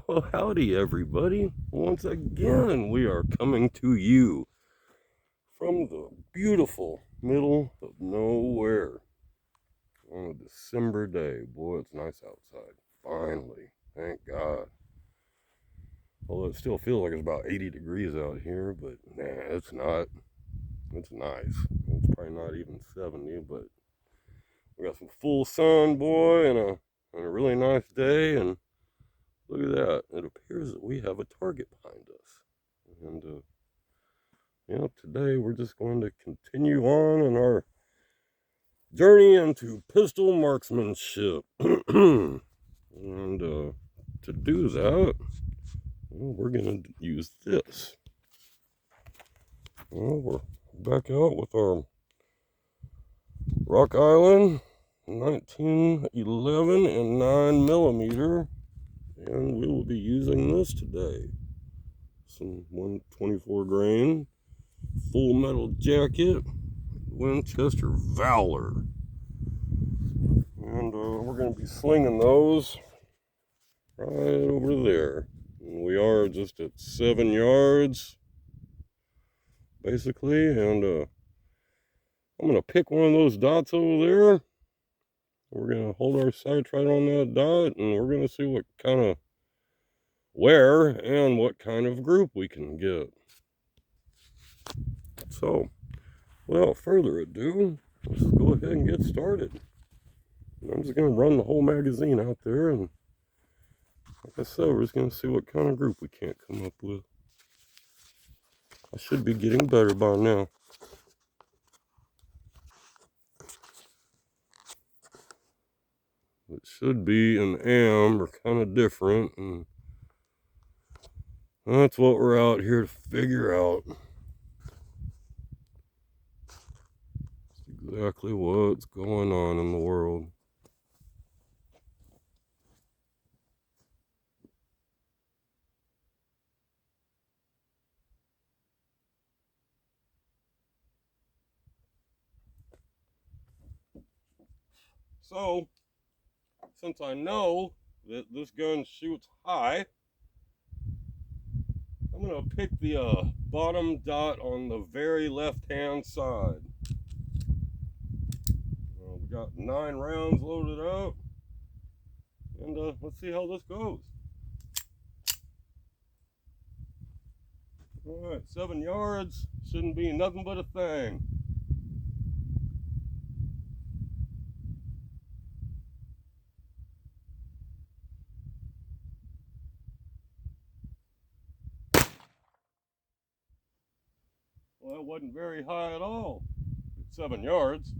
Well, howdy, everybody. Once again, we are coming to you from the beautiful middle of nowhere on a December day. Boy, it's nice outside. Finally. Thank God. Although it still feels like it's about 80 degrees out here, but nah, it's not. It's nice. It's probably not even 70, but we got some full sun, boy, and a really nice day, and look at that. It appears that we have a target behind us. And, today we're just going to continue on in our journey into pistol marksmanship. And to do that, we're going to use this. We're back out with our Rock Island 1911 and 9mm, and we will be using this today. Some 124 grain full metal jacket, Winchester Valor, and we're going to be slinging those right over there. And we are just at 7 yards basically, and I'm going to pick one of those dots over there. We're going to hold our sights right on that dot, and we're going to see where and what kind of group we can get. So, without further ado, let's go ahead and get started. I'm just going to run the whole magazine out there, and like I said, we're just going to see what kind of group we can't come up with. I should be getting better by now. It should be an am or kind of different, and that's what we're out here to figure out. Exactly what's going on in the world. So, since I know that this gun shoots high, I'm going to pick the bottom dot on the very left-hand side. We got 9 rounds loaded up, and let's see how this goes. All right, 7 yards, shouldn't be nothing but a thing. Well, that wasn't very high at all. 7 yards.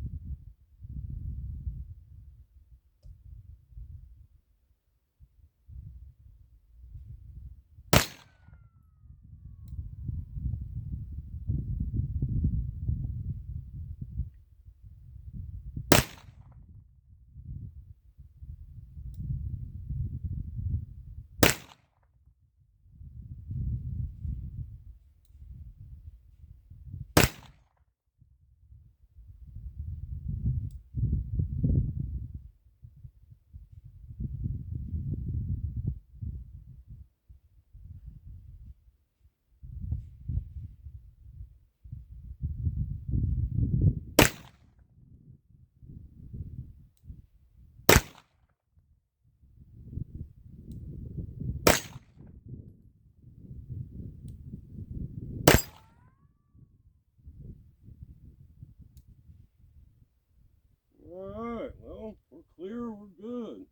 Alright, well, we're clear, we're good.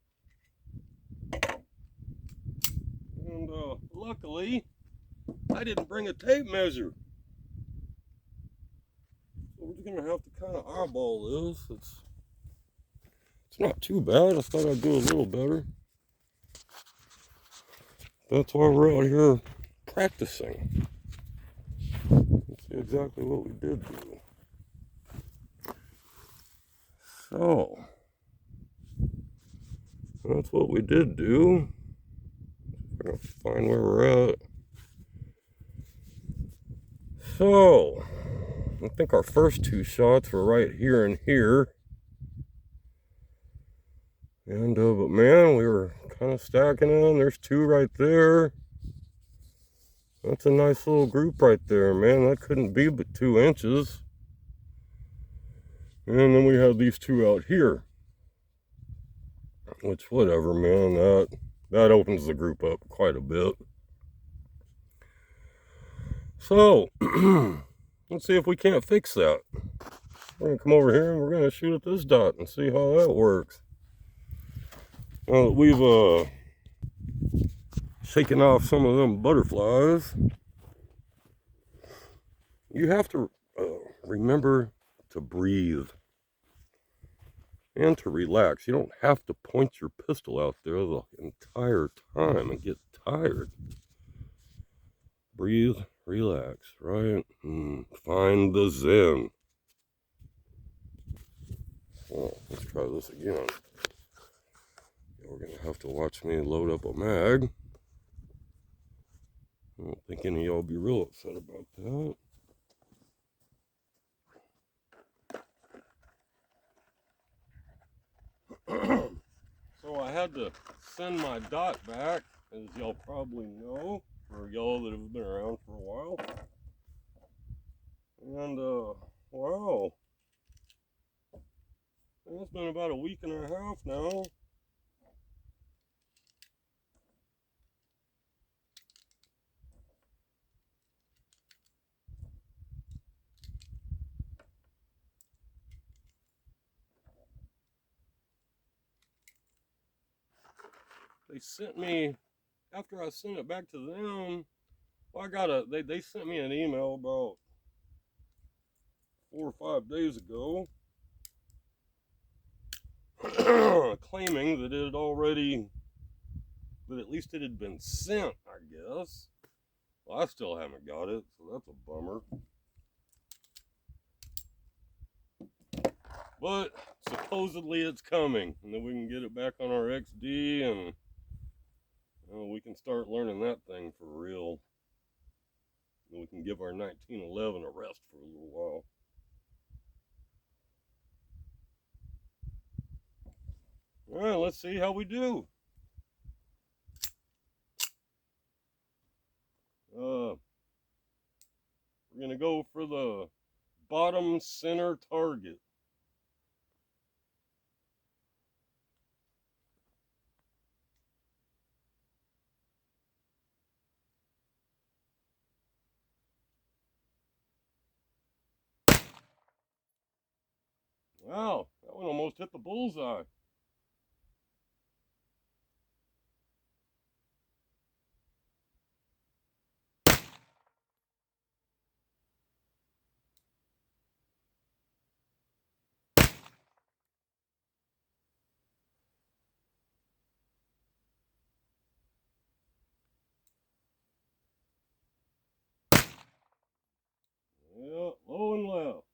And luckily, I didn't bring a tape measure. So we're just going to have to kind of eyeball this. It's not too bad. I thought I'd do a little better. That's why we're out here practicing. Let's see exactly what we did do. So, that's what we did do. We're going to find where we're at. So, I think our first 2 shots were right here and here. And, but man, we were kind kind of stacking in. There's two right there. That's a nice little group right there, man. That couldn't be but 2 inches. And then we have these two out here. Which, whatever, man. That opens the group up quite a bit. So, let's see if we can't fix that. We're going to come over here and we're going to shoot at this dot and see how that works. Now that we've shaken off some of them butterflies, you have to remember to breathe and to relax. You don't have to point your pistol out there the entire time and get tired. Breathe, relax, right? Find the zen. Well, let's try this again. We're going to have to watch me load up a mag. I don't think any of y'all be real upset about that. So I had to send my dot back, as y'all probably know, for y'all that have been around for a while. And, wow. It's been about a week and a half now. They sent me, after I sent it back to them, well, they sent me an email about 4 or 5 days ago claiming that it had already, that at least it had been sent, I guess. Well, I still haven't got it, so that's a bummer. But supposedly it's coming, and then we can get it back on our XD, and we can start learning that thing for real. And we can give our 1911 a rest for a little while. All right, let's see how we do. We're gonna go for the bottom center target. Wow, that one almost hit the bullseye. Yeah, low and left.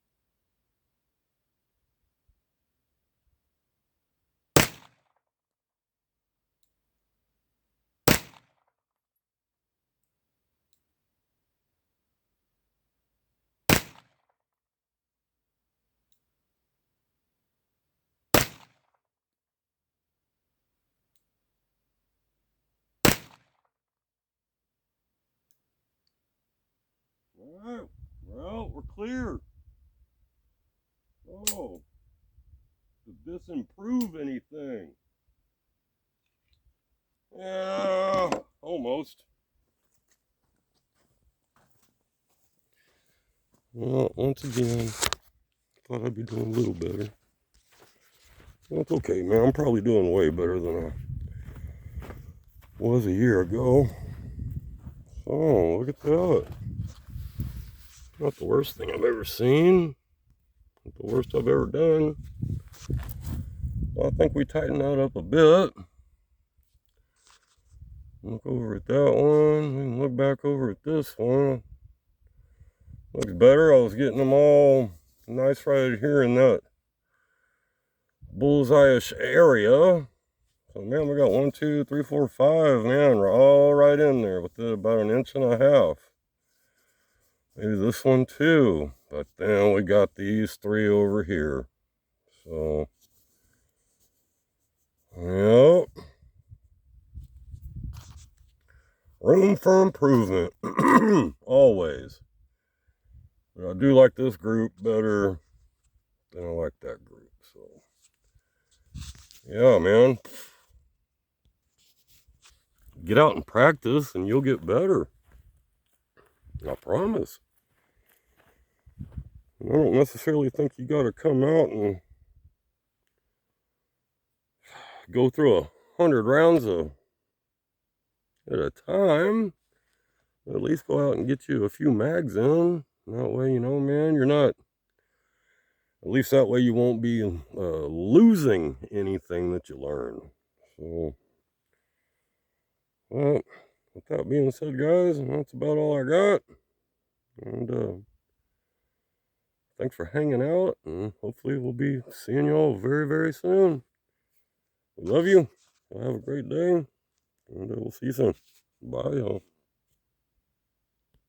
All right, well, we're clear. Oh, did this improve anything? Yeah, almost. Well, once again, thought I'd be doing a little better. That's okay, man. I'm probably doing way better than I was a year ago. So, look at that. Not the worst thing I've ever seen. Not the worst I've ever done. Well, I think we tightened that up a bit. Look over at that one. We can look back over at this one. Looks better. I was getting them all nice right here in that bullseye-ish area. So, man, we got 1, 2, 3, 4, 5. Man, we're all right in there with about 1.5 inches. Maybe this one too. But then we got these 3 over here. So, yep. room for improvement. Always. But I do like this group better than I like that group. So, yeah, man. Get out and practice and you'll get better. I promise. I don't necessarily think you got to come out and go through 100 rounds at a time. At least go out and get you a few mags in. That way, you know, man, you're not, at least that way you won't be losing anything that you learn. So, well, with that being said, guys, that's about all I got. And thanks for hanging out. And hopefully we'll be seeing y'all very, very soon. We love you. Have a great day. And we'll see you soon. Bye, y'all.